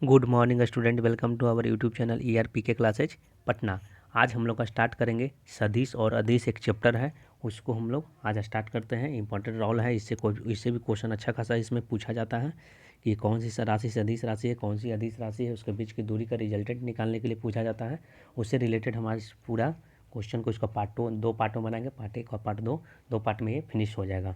Good morning student, welcome to our YouTube channel ERPK classes Patna. आज हम लोग का स्टार्ट करेंगे सदिश और अदिश, एक चैप्टर है उसको हम लोग आज स्टार्ट करते हैं। इंपॉर्टेंट रोल है, इससे भी क्वेश्चन अच्छा खासा इसमें पूछा जाता है कि कौन सी राशि सदिश राशि है, कौन सी अदिश राशि है, उसके बीच की दूरी का रिजल्टेंट निकालने के लिए पूछा जाता है। उससे रिलेटेड हमारे पूरा क्वेश्चन को इसका दो पार्टों बनाएंगे, पार्ट 1 और पार्ट 2। दो पार्ट में ये फिनिश हो जाएगा।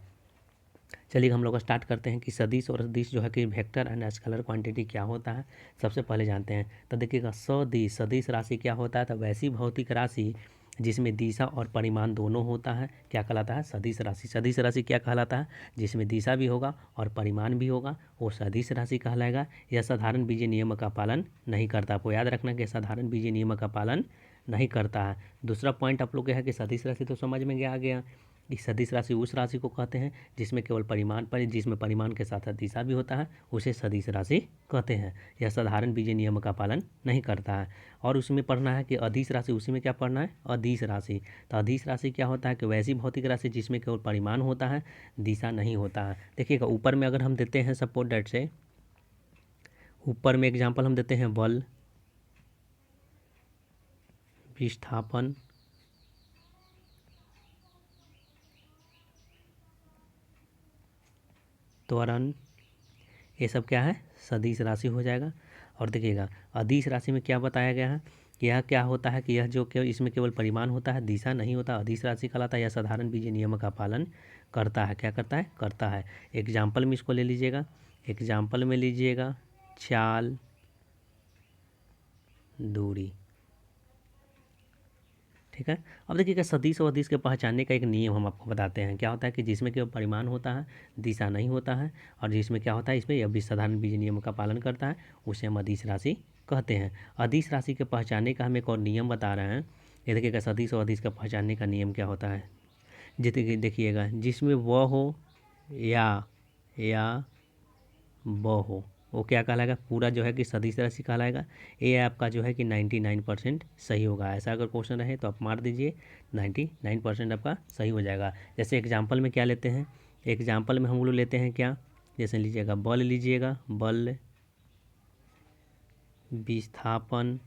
चलिए हम लोग स्टार्ट करते हैं कि सदिश और अदिश जो है कि वेक्टर एंड स्केलर क्वांटिटी क्या होता है, सबसे पहले जानते हैं। तो देखिएगा, सदिश राशि क्या होता है, तो वैसी भौतिक राशि जिसमें दिशा और परिमाण दोनों होता है क्या कहलाता है, सदिश राशि। सदिश राशि क्या कहलाता है, जिसमें दिशा भी होगा और परिमाण भी होगा, वो सदिश राशि कहलाएगा। यह साधारण बीजीय नियम का पालन नहीं करता। आपको याद रखना कि साधारण बीजीय नियम का पालन नहीं करता है। दूसरा पॉइंट आप लोग क्या है कि सदिश राशि तो समझ में आ गया। इस सदिश राशि उस राशि को कहते हैं जिसमें केवल जिसमें परिमाण के साथ साथ दिशा भी होता है, उसे सदिश राशि कहते हैं। यह साधारण बीजीय नियम का पालन नहीं करता है। और उसमें पढ़ना है कि अदिश राशि, उसी में क्या पढ़ना है, अदिश राशि। तो अदिश राशि क्या होता है कि वैसी भौतिक राशि जिसमें केवल परिमाण होता है, दिशा नहीं होता है। देखिएगा, ऊपर में अगर हम देते हैं सपोज डेट से, ऊपर में एग्जाम्पल हम देते हैं बल, विस्थापन, त्वरण, ये सब क्या है, सदिश राशि हो जाएगा। और देखिएगा, अदिश राशि में क्या बताया गया है, यह क्या होता है कि यह जो केवल इसमें केवल परिमाण होता है, दिशा नहीं होता, अदिश राशि कहलाता है। यह साधारण बीजीय नियम का पालन करता है। क्या करता है, करता है। एग्जाम्पल में इसको ले लीजिएगा। एग्जाम्पल में लीजिएगा चाल, दूरी। ठीक है। अब देखिएगा, सदिश और अदिश के पहचानने का एक नियम हम आपको बताते हैं। क्या होता है कि जिसमें केवल परिमाण होता है, दिशा नहीं होता है, और जिसमें क्या होता है, इसमें यह भी साधारण बीजीय नियम का पालन करता है, उसे हम अदिश राशि कहते हैं। अदिश राशि के पहचानने का हम एक और नियम बता रहे हैं। ये देखिएगा, सदिश और अदिश का पहचानने का नियम क्या होता है। जितने देखिएगा, जिसमें व हो या ब हो, वो क्या कहलाएगा, पूरा जो है कि सदिश राशि कहलाएगा। ये आपका जो है कि 99% सही होगा। ऐसा अगर क्वेश्चन रहे तो आप मार दीजिए, 99% आपका सही हो जाएगा। जैसे एग्जाम्पल में क्या लेते हैं, एग्जाम्पल में हम लोग लेते हैं क्या, जैसे लीजिएगा बल, लीजिएगा बल, विस्थापन,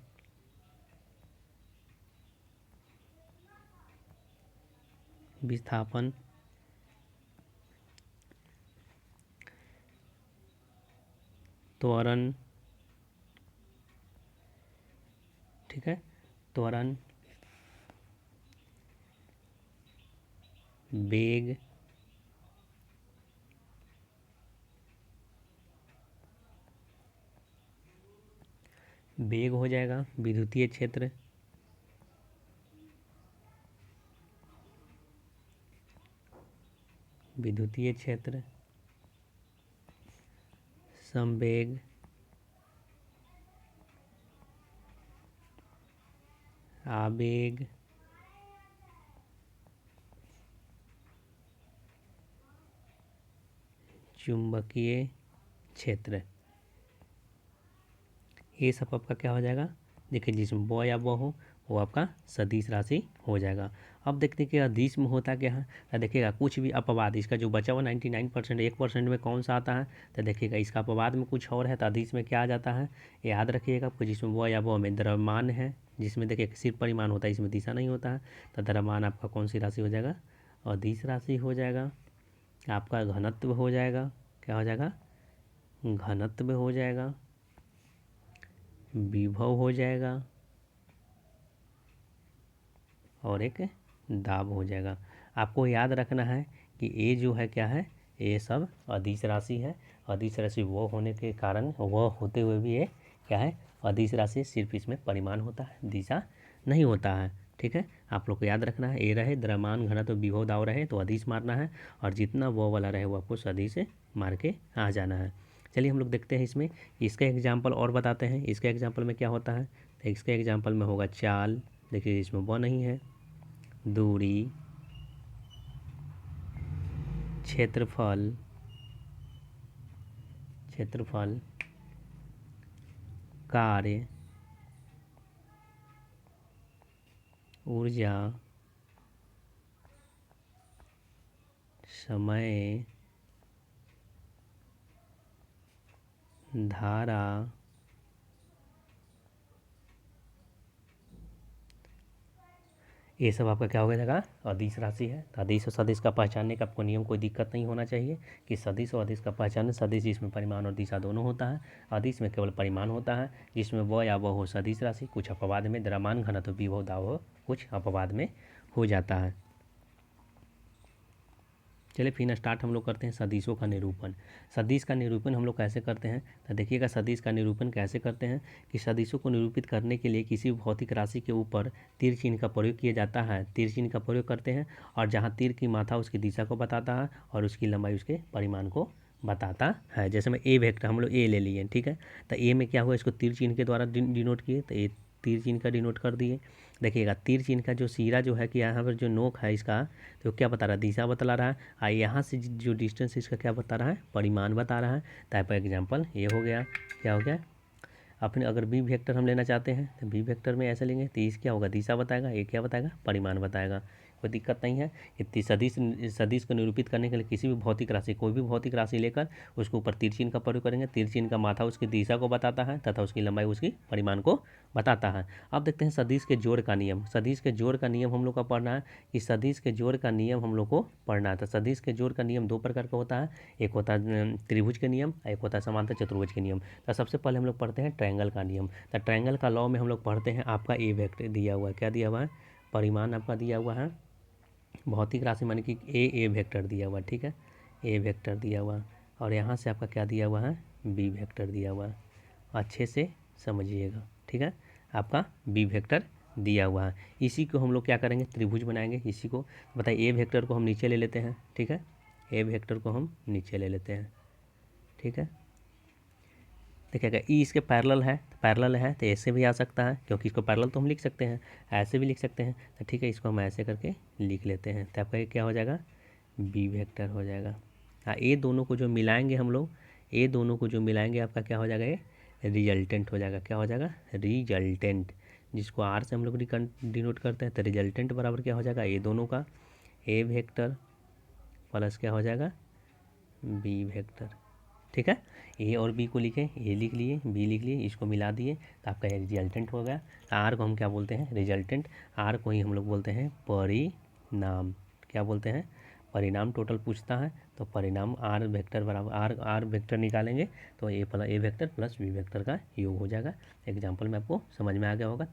विस्थापन, त्वरण, ठीक है, त्वरण, वेग, वेग हो जाएगा, विद्युतीय क्षेत्र, विद्युतीय क्षेत्र, संवेग, आवेग, चुंबकीय क्षेत्र। ये सब आपका क्या हो जाएगा, देखिए जिसमें ब या ब हो वो आपका सदिश राशि हो जाएगा। अब देखते हैं कि अदिश में होता क्या है। तो देखिएगा, कुछ भी अपवाद, इसका जो बचा हुआ 99%, 1% में कौन सा आता है, तो देखिएगा इसका अपवाद में कुछ और है, तो अदिश में क्या आ जाता है, याद रखिएगा आपको, जिसमें व या ब में द्रव्यमान है, जिसमें देखिए सिर्फ परिमाण होता है, इसमें दिशा नहीं होता है, तो द्रव्यमान आपका कौन सी राशि हो जाएगा, अदिश राशि हो जाएगा। आपका घनत्व हो जाएगा, क्या हो जाएगा, घनत्व हो जाएगा, विभव हो जाएगा, और एक दाब हो जाएगा। आपको याद रखना है कि ये जो है क्या है, ये सब अदिश राशि है। अदिश राशि वो होने के कारण, वो होते हुए भी ये क्या है, अदिश राशि, सिर्फ इसमें परिमाण होता है, दिशा नहीं होता है। ठीक है, आप लोग को याद रखना है, ये रहे द्रव्यमान घनत्व विभव दाव रहे तो अदिश मारना है, और जितना वो वाला रहे वो आपको सदिश मार के आ जाना है। चलिए हम लोग देखते हैं इसमें, इसका एग्जाम्पल और बताते हैं। इसके एग्जाम्पल में क्या होता है, तो इसके एग्जाम्पल में होगा चाल, देखिए इसमें वो नहीं है, दूरी, क्षेत्रफल, क्षेत्रफल, कार्य, ऊर्जा, समय, धारा, ये सब आपका क्या हो जाएगा, अदिश राशि है। तो अदिश और सदिश का पहचानने का आपको नियम कोई दिक्कत नहीं होना चाहिए कि सदिश और अदिश का पहचान। सदिश जिसमें परिमाण और दिशा दोनों होता है, अदिश में केवल परिमाण होता है, जिसमें व या वह हो सदिश राशि, कुछ अपवाद में द्रव्यमान घनत्व विभव दाव कुछ अपवाद में हो जाता है। चलिए फिर स्टार्ट हम लोग करते हैं सदिशों का निरूपण। सदिश का निरूपण हम लोग कैसे करते हैं, तो देखिएगा सदिश का निरूपण कैसे करते हैं कि सदिशों को निरूपित करने के लिए किसी भौतिक राशि के ऊपर तीर चिन्ह का प्रयोग किया जाता है। तीर चिन्ह का प्रयोग करते हैं और जहाँ तीर की माथा उसकी दिशा को बताता है और उसकी लंबाई उसके परिमाण को बताता है। जैसे मैं ए वेक्टर हम लोग ए ले लिए, ठीक है, तो ए में क्या हुआ, इसको तीर चिन्ह के द्वारा डिनोट किए, तो ए तीर चिन्ह का डिनोट कर दिए। देखिएगा तीर चिन्ह का जो सिरा जो है कि यहाँ पर जो नोक है इसका, तो क्या बता रहा है, दिशा बतला रहा है, और यहाँ से जो डिस्टेंस इसका क्या बता रहा है, परिमाण बता रहा है। टाइप का एग्जाम्पल ये हो गया, क्या हो गया। अपने अगर बी वेक्टर हम लेना चाहते हैं तो बी वेक्टर में ऐसे लेंगे तो इस क्या होगा, दिशा बताएगा, ये क्या बताएगा, परिमाण बताएगा। कोई दिक्कत नहीं है। इतनी सदिश सदिश को निरूपित करने के लिए किसी भी भौतिक राशि, कोई भी भौतिक राशि लेकर उसके ऊपर तीर चिन्ह का प्रयोग करेंगे। तीर चिन्ह का माथा उसकी दिशा को बताता है तथा उसकी लंबाई उसकी परिमाण को बताता है। अब देखते हैं सदिश के जोड़ का नियम। सदिश के जोड़ का नियम हम लोग का पढ़ना है कि सदिश के जोड़ का नियम हम लोग को पढ़ना है। तो सदिश के जोड़ का नियम दो प्रकार का होता है, एक होता है त्रिभुज के नियम, एक होता है समांतर चतुर्भुज के नियम। तो सबसे पहले हम लोग पढ़ते हैं ट्रायंगल का नियम। तो ट्रायंगल का लॉ में हम लोग पढ़ते हैं, आपका ए वेक्टर दिया हुआ है, क्या दिया हुआ है, परिमाण आपका दिया हुआ है, भौतिक राशि माने कि ए वेक्टर दिया हुआ है, ठीक है, ए वेक्टर दिया हुआ है, और यहाँ से आपका क्या दिया हुआ है, बी वेक्टर दिया हुआ है। अच्छे से समझिएगा, ठीक है, आपका बी वेक्टर दिया हुआ है। इसी को हम लोग क्या करेंगे, त्रिभुज बनाएंगे। इसी को बताइए, ए वेक्टर को हम नीचे ले लेते हैं, ठीक है, ए वेक्टर को हम नीचे ले लेते हैं, ठीक है। देखिएगा ई इसके पैरेलल है, पैरेलल है तो ऐसे भी आ सकता है, क्योंकि इसको पैरेलल तो हम लिख सकते हैं, ऐसे भी लिख सकते हैं। तो ठीक है, इसको हम ऐसे करके लिख लेते हैं, तो आपका ये क्या हो जाएगा, बी वेक्टर हो जाएगा। हाँ, ये दोनों को जो मिलाएंगे हम लोग, ये दोनों को जो मिलाएंगे आपका क्या हो जाएगा, ये रिजल्टेंट हो जाएगा। क्या हो जाएगा, रिजल्टेंट, जिसको आर से हम लोग डिनोट करते हैं। तो रिजल्टेंट बराबर क्या हो जाएगा, ये दोनों का ए वेक्टर प्लस क्या हो जाएगा, बी वेक्टर, ठीक है। ए और बी को लिखे, ए लिख लिए, बी लिख लिए, इसको मिला दिए तो आपका ये रिजल्टेंट हो गया। आर को हम क्या बोलते हैं, रिजल्टेंट। आर को ही हम लोग बोलते हैं परिणाम। क्या बोलते हैं, परिणाम। टोटल पूछता है तो परिणाम आर वेक्टर बराबर आर वेक्टर निकालेंगे तो ए वेक्टर प्लस बी वेक्टर का योग हो जाएगा। एग्जाम्पल में आपको समझ में आ गया होगा।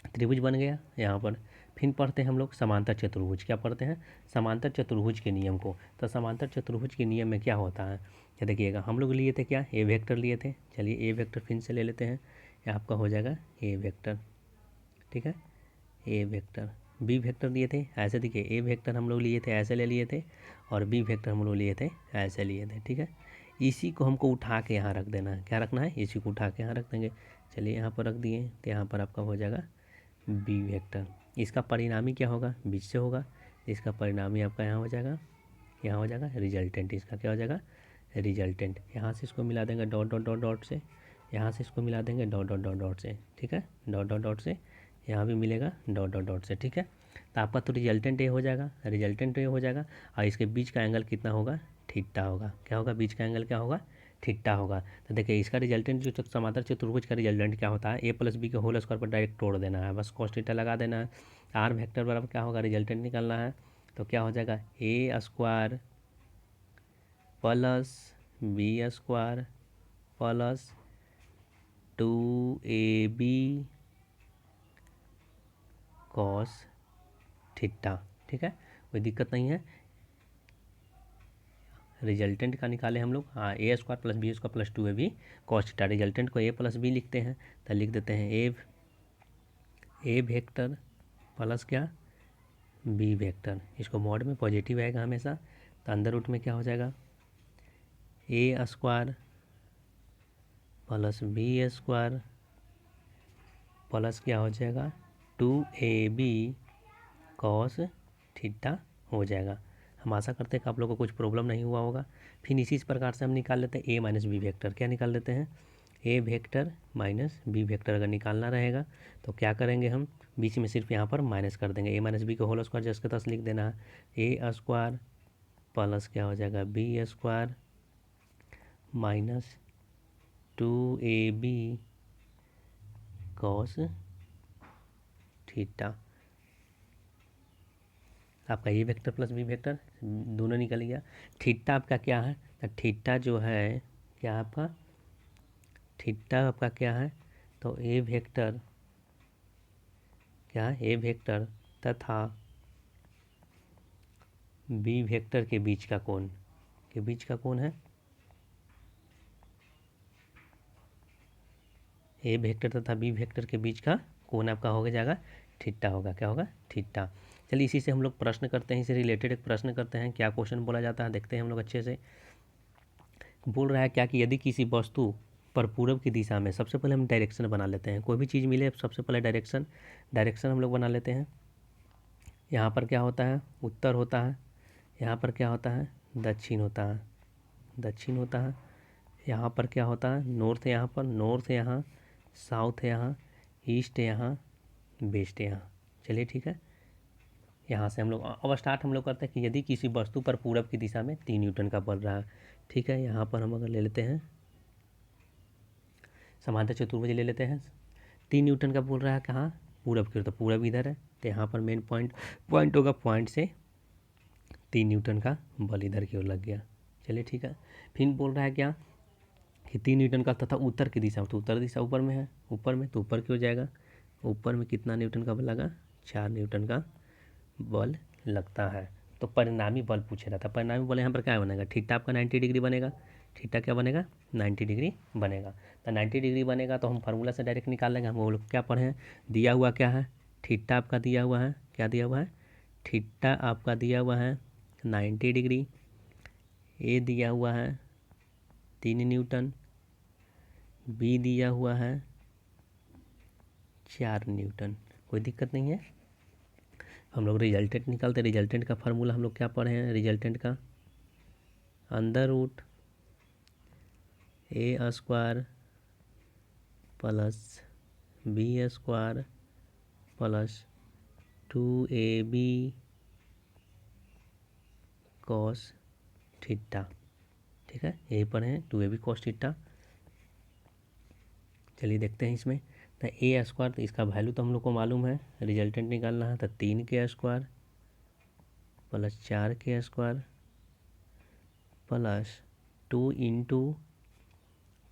त्रिभुज बन गया यहाँ पर। फिर पढ़ते हैं हम लोग समांतर चतुर्भुज। क्या पढ़ते हैं, समांतर चतुर्भुज के नियम को। तो समांतर चतुर्भुज के नियम में क्या होता है, क्या देखिएगा, हम लोग लिए थे क्या, ए वेक्टर लिए थे। चलिए ए वेक्टर फिर से ले लेते हैं, ये आपका हो जाएगा ए वेक्टर, ठीक है, ए वेक्टर। बी वेक्टर लिए थे ऐसे, देखिए ए वेक्टर हम लोग लिए थे ऐसे ले लिए थे, और बी वेक्टर हम लोग लिए थे ऐसे लिए थे, ठीक है। इसी को हमको उठा के यहाँ रख देना है। क्या रखना है, इसी को उठा के यहाँ रख देंगे। चलिए यहाँ पर रख दिए, तो यहाँ पर आपका हो जाएगा बी वेक्टर। इसका परिणामी क्या होगा, बीच से होगा, इसका परिणामी आपका यहाँ हो जाएगा, यहाँ हो जाएगा रिजल्टेंट। इसका क्या हो जाएगा, रिजल्टेंट। यहाँ से इसको मिला देंगे डॉट डॉट डॉट डॉट से, यहाँ से इसको मिला देंगे डॉट डॉट डॉट डॉट से, ठीक है, डॉट डॉट डॉट से, यहाँ भी मिलेगा डॉट डॉट डॉट से, ठीक है। तो आपका तो रिजल्टेंट ये हो जाएगा, रिजल्टेंट ये हो जाएगा, और इसके बीच का एंगल कितना होगा, थीटा होगा। क्या होगा, बीच का एंगल क्या होगा, थीटा होगा। तो देखिए इसका रिजल्टेंट जो समांतर चतुर्भुज का रिजल्टेंट क्या होता है, ए प्लस बी के होल स्क्वायर पर डायरेक्ट तोड़ देना है, बस कॉस थीटा लगा देना है। आर वेक्टर बराबर क्या होगा, रिजल्टेंट निकालना है, तो क्या हो जाएगा, A square plus B square plus 2ab cos theta, ठीक है, कोई दिक्कत नहीं है। रिजल्टेंट का निकाले हम लोग, हाँ, A square plus B square plus 2ab cos theta. Resultant को ए प्लस बी लिखते हैं, तो लिख देते हैं ए वेक्टर प्लस क्या, बी वेक्टर। इसको मॉड में पॉजिटिव आएगा हमेशा, तो अंदर रूट में क्या हो जाएगा, A square plus B square plus क्या हो जाएगा, 2ab कॉस थीटा हो जाएगा। हम आशा करते हैं कि आप लोगों को कुछ प्रॉब्लम नहीं हुआ होगा। फिर इसी प्रकार से हम निकाल लेते हैं ए माइनस बी वेक्टर। क्या निकाल लेते हैं, A vector minus B vector अगर निकालना रहेगा तो क्या करेंगे, हम बीच में सिर्फ यहाँ पर माइनस कर देंगे। ए माइनस बी का होल स्क्वायर जैसे तस लिख देना है, ए स्क्वायर प्लस क्या हो जाएगा, B square minus 2ab cos theta. आपका A vector plus B vector दोनों निकल गया। थीटा आपका क्या है, तो थीटा जो है क्या आपका, थीटा आपका क्या है, तो ए वेक्टर क्या है, ए वेक्टर तथा बी वेक्टर के बीच का कोण, के बीच का कोण है, ए वेक्टर तथा बी वेक्टर के बीच का कोण आपका हो जाएगा थीटा होगा, क्या होगा, थीटा। चलिए इसी से हम लोग प्रश्न करते हैं, इससे रिलेटेड एक प्रश्न करते हैं, क्या क्वेश्चन बोला जाता है देखते हैं हम लोग अच्छे से। बोल रहा है क्या कि यदि किसी वस्तु पर पूरब की दिशा में, सबसे पहले हम डायरेक्शन बना लेते हैं, कोई भी चीज़ मिले सबसे पहले डायरेक्शन हम लोग बना लेते हैं। यहाँ पर क्या होता है, उत्तर होता है, यहाँ पर क्या होता है, दक्षिण होता है, दक्षिण होता है, यहाँ पर क्या होता है, नॉर्थ, यहाँ पर नॉर्थ, यहाँ साउथ, यहाँ ईस्ट, यहाँ वेस्ट, यहाँ। चलिए ठीक है, यहाँ से हम लोग अब स्टार्ट हम लोग करते हैं कि यदि किसी वस्तु पर पूरब की दिशा में 3 न्यूटन का बल रहा है। ठीक है, यहाँ पर हम अगर ले लेते हैं समांतर चतुर्भुज ले लेते हैं, 3 न्यूटन का बोल रहा है कहाँ, पूरब की ओर, तो पूरब इधर है, तो यहाँ पर मेन पॉइंट होगा, पॉइंट से 3 न्यूटन का बल इधर की ओर लग गया। चलिए ठीक है, फिर बोल रहा है क्या कि 3 न्यूटन का तथा उत्तर की दिशा, तो उत्तर दिशा ऊपर में है, ऊपर में तो ऊपर की ओर जाएगा, ऊपर में कितना न्यूटन का बल लगा, 4 न्यूटन का बल लगता है। तो परिणामी बल पूछ रहा था, परिणामी बल यहाँ पर क्या बनेगा, थीटा आपका 90 डिग्री बनेगा, थीटा क्या बनेगा, 90 डिग्री बनेगा। तो 90 डिग्री बनेगा तो हम फार्मूला से डायरेक्ट निकाल लेंगे। हम वो लोग क्या पढ़े हैं, दिया हुआ क्या है, थीटा आपका दिया हुआ है, क्या दिया हुआ है, थीटा आपका दिया हुआ है 90 डिग्री, ए दिया हुआ है 3 न्यूटन, बी दिया हुआ है 4 न्यूटन। कोई दिक्कत नहीं है। हम लोग रिजल्टेंट निकालते, रिजल्टेंट का फार्मूला हम लोग क्या पढ़े हैं, रिजल्टेंट का under root A square plus B square plus 2ab cos theta. ठीक है, यही पर है 2ab कॉस थीटा। चलिए देखते हैं इसमें, तो ए स्क्वायर, तो इसका वैल्यू तो हम लोग को मालूम है, रिजल्टेंट निकालना है, तो 3 square plus 4 square plus 2 into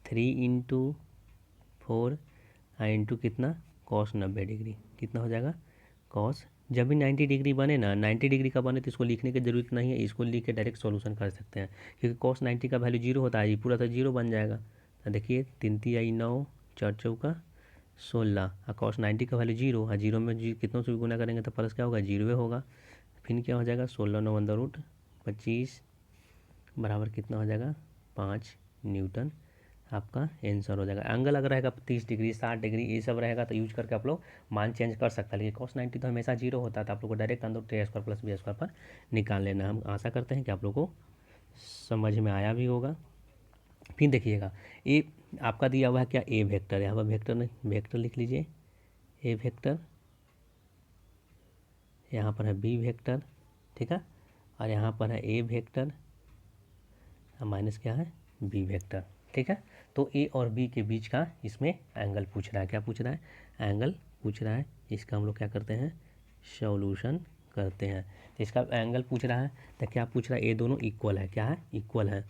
3 into 4 into कितना, कॉस 90 डिग्री, कितना हो जाएगा, कॉस। जब भी 90 डिग्री बने ना, 90 डिग्री का बने तो इसको लिखने की ज़रूरत नहीं है, इसको लिख के डायरेक्ट सॉल्यूशन कर सकते हैं, क्योंकि कॉस 90 का वैल्यू 0 होता है, ये पूरा तो 0 बन जाएगा। तो देखिए 3 3 9, 4 चौका 16, और कॉस 90 का वैल्यू 0 है, 0 में कितनों से गुना करेंगे तो प्लस क्या होगा, 0 होगा। फिर क्या हो जाएगा, 16 9 अंदर रूट 25 बराबर कितना हो जाएगा, 5 न्यूटन आपका आंसर हो जाएगा। एंगल अगर रहेगा 30 डिग्री 60 डिग्री ये सब रहेगा तो यूज करके आप लोग मान चेंज कर सकते हैं, लेकिन कॉस 90 तो हमेशा 0 होता है, तो आप लोग को डायरेक्ट अंदर ए स्क्वायर प्लस बी स्क्वायर पर निकाल लेना। हम आशा करते हैं कि आप लोग को समझ में आया भी होगा। फिर देखिएगा, ये आपका दिया हुआ है क्या, ए वेक्टर, यहाँ पर वेक्टर नहीं, वेक्टर लिख लीजिए, ए वेक्टर, यहाँ पर है बी वेक्टर, ठीक है, और यहाँ पर है ए वेक्टर, माइनस क्या है, बी वेक्टर। ठीक है, तो ए और बी के बीच का इसमें एंगल पूछ रहा है, क्या पूछ रहा है, एंगल पूछ रहा है। इसका हम लोग क्या करते हैं, सॉल्यूशन करते हैं। तो इसका एंगल पूछ रहा है, तो क्या पूछ रहा है, ये दोनों इक्वल है, क्या है, इक्वल है,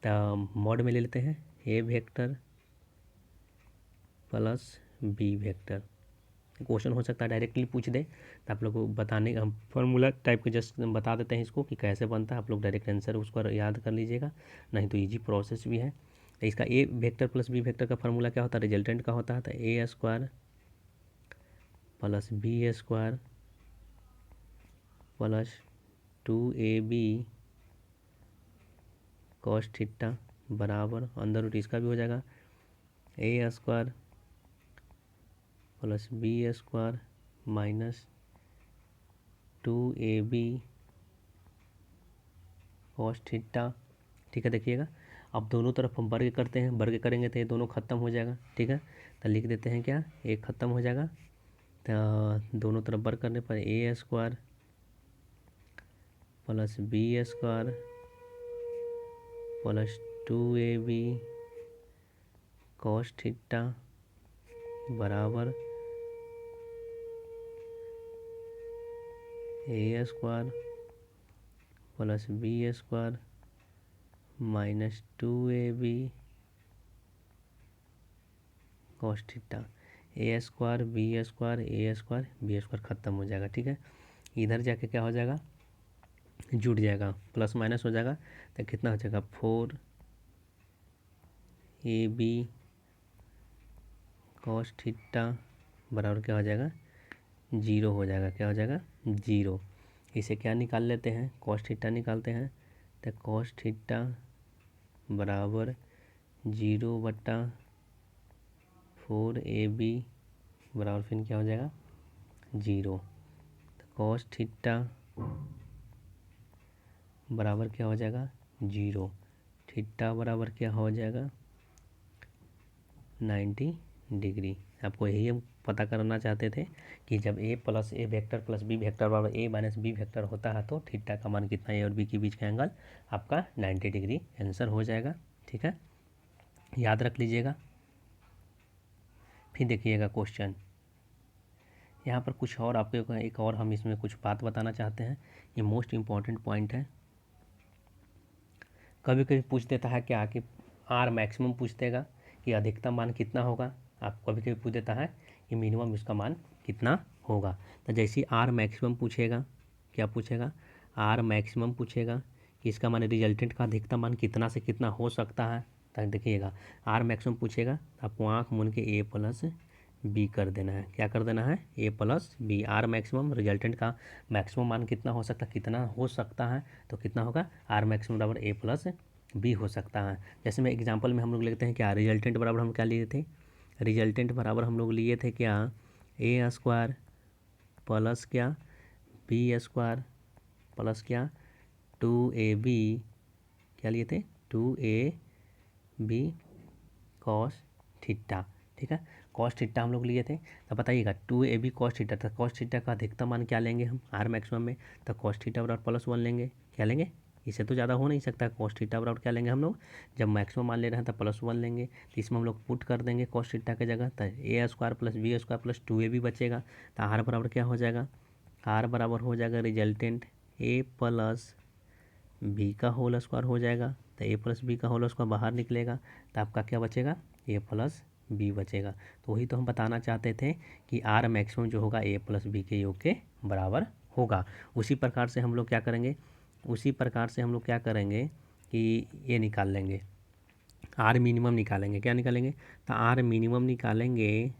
तो मॉड में ले लेते हैं, A vector plus B vector. Question हो सकता है डायरेक्टली पूछ दे, तो आप लोग को बताने हम फॉर्मूला टाइप के जस्ट बता देते हैं इसको कि कैसे बनता है, आप लोग डायरेक्ट आंसर उसको याद कर लीजिएगा, नहीं तो इजी प्रोसेस भी है। तो इसका A vector plus B vector का फार्मूला क्या होता है, रिजल्टेंट का होता है, तो A square plus B square plus 2ab cos theta बराबर अंदर रूट इसका भी हो जाएगा, A square plus B square minus 2ab cos theta. ठीक है, देखिएगा अब दोनों तरफ हम वर्ग करते हैं, वर्ग करेंगे तो ये दोनों खत्म हो जाएगा। ठीक है, तो लिख देते हैं क्या, एक खत्म हो जाएगा, तो दोनों तरफ वर्ग करने पर A square plus B square plus 2ab cos theta बराबर A square plus B square minus 2ab cos theta, A square B square A square B square ख़त्म हो जाएगा। ठीक है, इधर जाके क्या हो जाएगा, जुड़ जाएगा, प्लस माइनस हो जाएगा, तो कितना हो जाएगा 4ab कॉस थीटा बराबर क्या हो जाएगा, 0 हो जाएगा। क्या हो जाएगा, 0। इसे क्या निकाल लेते हैं, कॉस थीटा निकालते हैं, तो कॉस थीटा बराबर 0/4ab बराबर फिर क्या हो जाएगा, 0। तो कॉस थीटा बराबर क्या हो जाएगा, 0। थीटा बराबर क्या हो जाएगा, 90 डिग्री। आपको यही हम पता करना चाहते थे कि जब a plus A vector plus B vector बराबर a माइनस बी वेक्टर होता है तो थीटा का मान कितना है, a और b के बीच का एंगल आपका 90 डिग्री आंसर हो जाएगा। ठीक है, याद रख लीजिएगा। फिर देखिएगा क्वेश्चन, यहाँ पर कुछ और आपको एक और हम इसमें कुछ बात बताना चाहते हैं, ये मोस्ट इम्पॉर्टेंट पॉइंट है। कभी कभी पूछ देता है क्या कि आर मैक्सिमम पूछ देगा कि अधिकतम मान कितना होगा, आप कभी कभी पूछ देता है कि मिनिमम इसका मान कितना होगा। तो जैसे ही आर मैक्सिमम पूछेगा, क्या पूछेगा, आर मैक्सिमम पूछेगा कि इसका मान रिजल्टेंट का अधिकतम मान कितना से कितना हो सकता है। तो देखिएगा आर मैक्सिमम पूछेगा, आपको आँख मूंद के ए प्लस बी कर देना है। क्या कर देना है, A plus B. R maximum resultant का मैक्सिमम मान कितना हो सकता है, कितना हो सकता है, तो कितना होगा, आर मैक्सिमम बराबर ए प्लस बी हो सकता है। जैसे मैं एग्जांपल में हम लोग लेते हैं क्या, रिजल्टेंट बराबर हम क्या लिए थे, रिजल्टेंट बराबर हम लोग लिए थे क्या, ए स्क्वायर प्लस क्या, बी स्क्वायर प्लस क्या, 2ab क्या लिए थे, 2ab कॉस थीटा। ठीक है, कॉस थीटा हम लोग लिए थे। तो बताइएगा 2ab कॉस थीटा था, कॉस थीटा का अधिकतम मान क्या लेंगे हम आर मैक्सिमम में, तो कॉस थीटा बराबर +1 लेंगे। क्या लेंगे, इससे तो ज़्यादा हो नहीं सकता, कॉस थीटा बराबर क्या लेंगे हम लोग, जब मैक्सिमम मान ले रहे हैं तो +1 लेंगे। तो इसमें हम लोग पुट कर देंगे कॉस थीटा की जगह, तो A square plus B square plus 2ab बचेगा। तो आर बराबर क्या हो जाएगा, आर बराबर हो जाएगा रिजल्टेंट ए प्लस बी का होल स्क्वायर हो जाएगा। तो ए प्लस बी का होल स्क्वायर बाहर निकलेगा, तो आपका क्या बचेगा, ए प्लस बी बचेगा। तो वही तो हम बताना चाहते थे कि आर मैक्सिमम जो होगा ए प्लस बी के योग के बराबर होगा। उसी प्रकार से हम लोग क्या करेंगे, उसी प्रकार से हम लोग क्या करेंगे कि ये निकाल लेंगे, आर मिनिमम निकालेंगे। क्या निकालेंगे, तो आर मिनिमम निकालेंगे,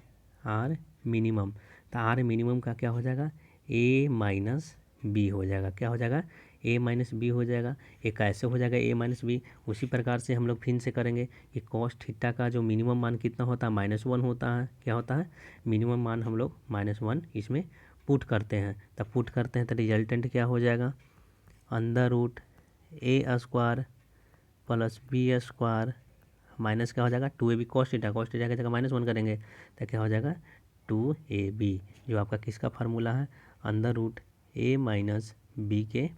आर मिनिमम। तो आर मिनिमम का क्या हो जाएगा, ए माइनस बी हो जाएगा। क्या हो जाएगा, ए माइनस बी हो जाएगा। ये कैसे हो जाएगा ए माइनस बी, उसी प्रकार से हम लोग फिर से करेंगे कि कॉस थीटा का जो मिनिमम मान कितना होता है, -1 होता है। क्या होता है, मिनिमम मान हम लोग -1 इसमें पुट करते हैं। तब पुट करते हैं तो रिजल्टेंट क्या हो जाएगा, under root A square plus B square minus क्या हो जाएगा, 2ab cos theta, cos theta की जगह -1 करेंगे तो क्या हो जाएगा 2ab, जो आपका किसका फार्मूला है, अंडर रूट ए माइनस बी के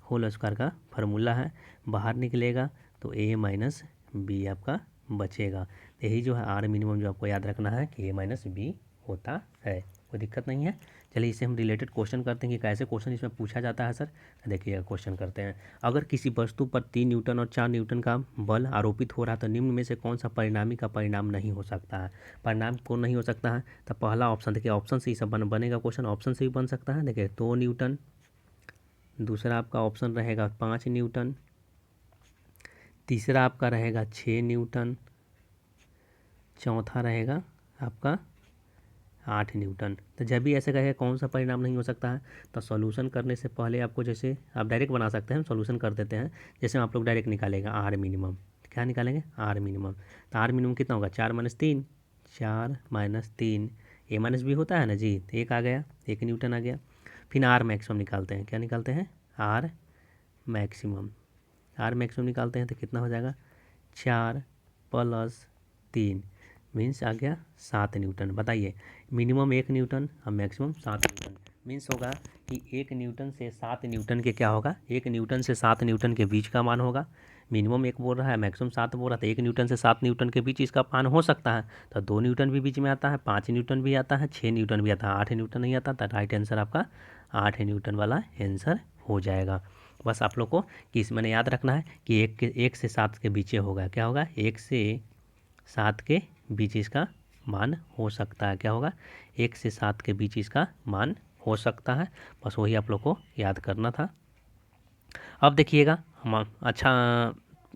होल स्क्वायर का फार्मूला है। बाहर निकलेगा तो ए माइनस बी आपका बचेगा। तो यही जो है आर मिनिमम जो आपको याद रखना है कि ए माइनस बी होता है, कोई दिक्कत नहीं है। चलिए इसे हम रिलेटेड क्वेश्चन करते हैं कि कैसे क्वेश्चन इसमें पूछा जाता है सर। देखिएगा क्वेश्चन करते हैं, अगर किसी वस्तु पर 3 न्यूटन और 4 न्यूटन का बल आरोपित हो रहा है तो निम्न में से कौन सा परिणामी का परिणाम नहीं हो सकता है। परिणाम कौन नहीं हो सकता है, तो पहला ऑप्शन, देखिए ऑप्शन से ही सब बनेगा क्वेश्चन, ऑप्शन से भी बन सकता है। देखिए 2 न्यूटन, दूसरा आपका ऑप्शन रहेगा 5 न्यूटन, तीसरा आपका रहेगा 6 न्यूटन, चौथा रहेगा आपका 8 न्यूटन। तो जब भी ऐसे कहेगा कौन सा परिणाम नहीं हो सकता है, तो सॉल्यूशन करने से पहले आपको, जैसे आप डायरेक्ट बना सकते हैं, सॉल्यूशन कर देते हैं। जैसे आप लोग डायरेक्ट निकालेगा आर मिनिमम, क्या निकालेंगे, आर मिनिमम। तो आर मिनिमम कितना होगा, 4 - 3, 4 - 3, ए माइनस बी होता है ना जी, तो 1 आ गया, 1 न्यूटन आ गया। फिर आर मैक्सिमम निकालते हैं, क्या निकालते हैं, आर मैक्सिमम। आर मैक्सिमम निकालते हैं तो कितना हो जाएगा, 4 + 3 मीन्स आ गया 7 न्यूटन। बताइए मिनिमम 1 न्यूटन और मैक्सिमम 7 न्यूटन, मीन्स होगा कि 1 न्यूटन से 7 न्यूटन के क्या होगा, 1 न्यूटन से 7 न्यूटन के बीच का मान होगा। मिनिमम 1 बोल रहा है, मैक्सिमम 7 बोल रहा था, 1 न्यूटन से 7 न्यूटन के बीच इसका मान हो सकता है। तो 2 न्यूटन भी बीच में आता है, 5 न्यूटन भी आता है, 6 न्यूटन भी आता है, 8 न्यूटन नहीं आता। तो राइट आंसर आपका 8 न्यूटन वाला आंसर हो जाएगा। बस आप लोग को कि इस मैंने याद रखना है कि 1 से 7 के बीच होगा। क्या होगा? 1 से 7 के बीच इसका मान हो सकता है। क्या होगा? 1 से 7 के बीच इसका मान हो सकता है। बस वही आप लोग को याद करना था। अब देखिएगा हम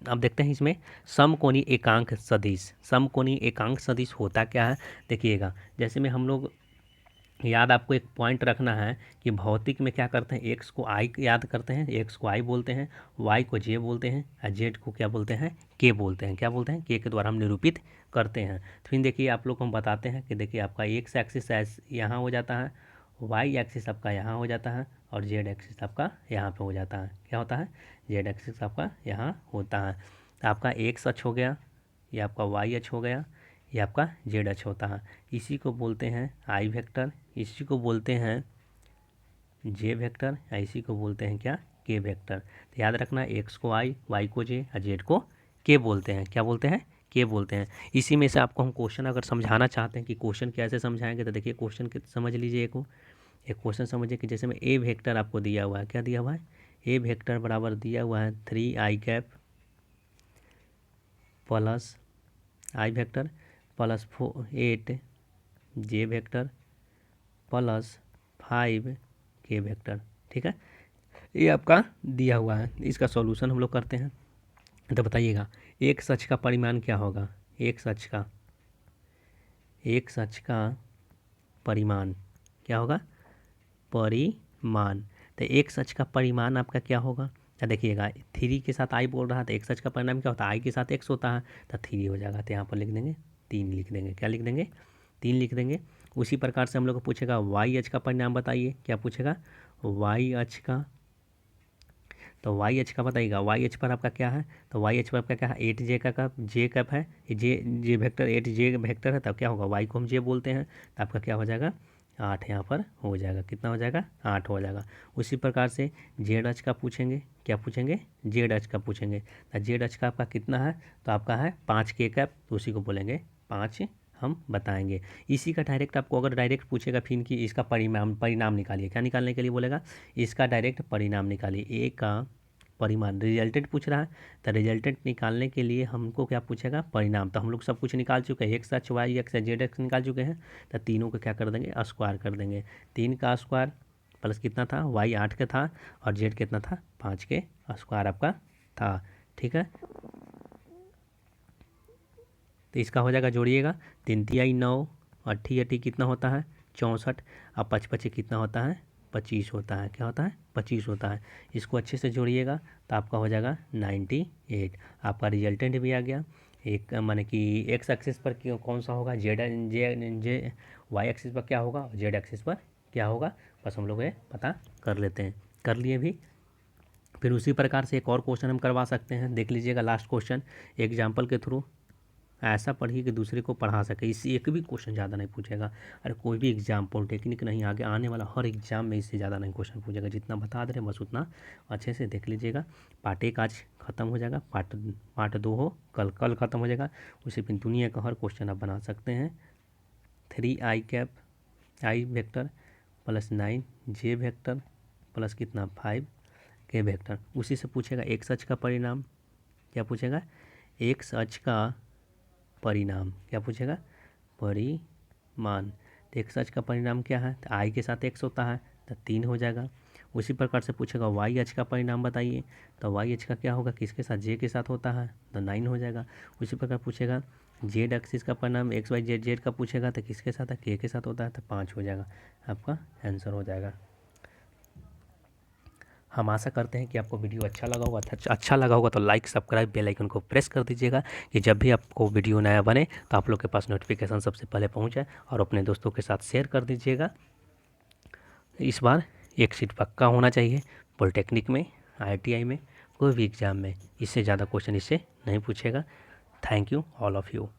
अब देखते हैं इसमें समकोणीय एकांक सदिश। समकोणीय एकांक सदिश होता क्या है देखिएगा। जैसे में हम लोग याद आपको एक पॉइंट रखना है कि भौतिक में क्या करते हैं, एक्स को आई याद करते हैं, एक्स को आई बोलते हैं, वाई को जे बोलते हैं और जेड को क्या बोलते हैं? के बोलते हैं। क्या बोलते हैं? के द्वारा हम निरूपित करते हैं। तो फिर देखिए आप लोग को हम बताते हैं कि देखिए आपका एक्स एक्सिस यहाँ हो जाता है, वाई एक्सिस आपका यहाँ हो जाता है और जेड एक्सिस आपका यहाँ पे हो जाता है। क्या होता है? जेड एक्सिस आपका यहाँ होता है। तो आपका एक्स अक्ष हो गया, ये आपका वाई अक्ष हो गया, ये आपका जेड अक्ष होता है। इसी को बोलते हैं आई वेक्टर, इसी को बोलते हैं जे वेक्टर, इसी को बोलते हैं क्या? के वेक्टर। तो याद रखना एक्स को आई, वाई को जे और जेड को के बोलते हैं। क्या बोलते हैं? के बोलते हैं। इसी में से आपको हम क्वेश्चन अगर समझाना चाहते हैं कि क्वेश्चन कैसे समझाएंगे, तो देखिए क्वेश्चन समझ लीजिए। एक क्वेश्चन समझिए कि जैसे में ए वेक्टर आपको दिया हुआ है। क्या दिया हुआ है? ए वेक्टर बराबर दिया हुआ है 3i कैप प्लस आई वेक्टर प्लस 8 जे वेक्टर प्लस 5 के वेक्टर। ठीक है, ये आपका दिया हुआ है। इसका सॉल्यूशन हम लोग करते हैं। तो बताइएगा एक सच का परिमाण क्या होगा? एक सच का परिमाण क्या होगा? परिमाण। तो एक सच का परिमाण आपका क्या होगा? तो देखिएगा 3 के साथ आई बोल रहा था, एक सच का परिणाम क्या होता है? आई के साथ एक्स होता है, तो 3 हो जाएगा। तो यहाँ पर लिख देंगे 3 लिख देंगे। क्या लिख देंगे? 3 लिख देंगे। उसी प्रकार से हम लोग को पूछेगा वाई अक्ष का परिणाम बताइए। क्या पूछेगा? वाई अक्ष का। तो वाई अक्ष का बताइएगा। वाई अक्ष पर आपका क्या है? तो वाई अक्ष पर आपका क्या है? 8 जे का कप, जे कप है, जे वेक्टर 8 जे वेक्टर है। तब क्या होगा? वाई को हम जे बोलते हैं, तो आपका क्या हो जाएगा? 8 यहाँ पर हो जाएगा। कितना हो जाएगा? 8 हो जाएगा। उसी प्रकार से जेड अक्ष का पूछेंगे। क्या पूछेंगे? जेड अक्ष का पूछेंगे। तो जेड अक्ष का आपका कितना है? तो आपका है 5 के कैप, तो उसी को बोलेंगे 5 हम बताएंगे। इसी का डायरेक्ट आपको अगर डायरेक्ट पूछेगा फिर कि इसका परिणाम निकालिए। क्या निकालने के लिए बोलेगा? इसका डायरेक्ट परिणाम निकालिए। ए का परिमाण रिजल्टेंट पूछ रहा है, तो रिजल्टेंट निकालने के लिए हमको क्या पूछेगा? परिणाम। तो हम लोग सब कुछ निकाल चुके हैं, एक्स अक्ष, वाई अक्ष, जेड अक्ष निकाल चुके हैं। तो तीनों को क्या कर देंगे? स्क्वायर कर देंगे। 3 का स्क्वायर प्लस कितना था? वाई 8 का था और जेड कितना था? 5 के स्क्वायर आपका था। ठीक है, तो इसका हो जाएगा, जोड़िएगा 3 तियाई 9, 8 अट्ठी कितना होता है? 64। अब 5 5 कितना होता है? 25 होता है। क्या होता है? 25 होता है। इसको अच्छे से जोड़िएगा तो आपका हो जाएगा 98। आपका रिजल्टेंट भी आ गया। एक माने कि एक्स एक्सिस पर कौन सा होगा? जेड जे वाई एक्सिस पर क्या होगा? जेड एक्सिस पर क्या होगा? बस हम लोग ये पता कर लेते हैं। कर लिए भी। फिर उसी प्रकार से एक और क्वेश्चन हम करवा सकते हैं। देख लीजिएगा लास्ट क्वेश्चन एग्जाम्पल के थ्रू। ऐसा पढ़िए कि दूसरे को पढ़ा सके। इससे एक भी क्वेश्चन ज़्यादा नहीं पूछेगा। अरे कोई भी एग्जाम पॉलिटेक्निक नहीं, आगे आने वाला हर एग्जाम में इससे ज़्यादा नहीं क्वेश्चन पूछेगा। जितना बता दे रहे बस उतना अच्छे से देख लीजिएगा। पार्ट 1 आज खत्म हो जाएगा, पार्ट 2 हो कल ख़त्म हो जाएगा। उसे फिर दुनिया का हर क्वेश्चन आप बना सकते हैं। 3i कैप आई वेक्टर प्लस 9 जे वेक्टर प्लस कितना? 5 के वेक्टर। उसी से पूछेगा एक्स अक्ष का परिणाम। क्या पूछेगा? एक्स अक्ष का परिणाम। क्या पूछेगा? परिमाण। तो एक्स अक्ष का परिणाम क्या है? तो आई के साथ एक्स होता है, तो 3 हो जाएगा। उसी प्रकार से पूछेगा वाई अक्ष का परिणाम बताइए। तो वाई अक्ष का क्या होगा? किसके साथ? जे के साथ होता है, तो 9 हो जाएगा। उसी प्रकार पूछेगा जेड एक्सिस का परिणाम, एक्स वाई जेड जेड का पूछेगा तो किसके साथ है? के साथ होता है, तो 5 हो जाएगा। आपका आंसर हो जाएगा। हम आशा करते हैं कि आपको वीडियो अच्छा लगा होगा तो लाइक सब्सक्राइब बेल आइकन को प्रेस कर दीजिएगा कि जब भी आपको वीडियो नया बने तो आप लोग के पास नोटिफिकेशन सबसे पहले पहुंचे, और अपने दोस्तों के साथ शेयर कर दीजिएगा। इस बार एक सीट पक्का होना चाहिए पॉलिटेक्निक में, IITI में, कोई भी एग्ज़ाम में। इससे ज़्यादा क्वेश्चन इससे नहीं पूछेगा। Thank you all of you.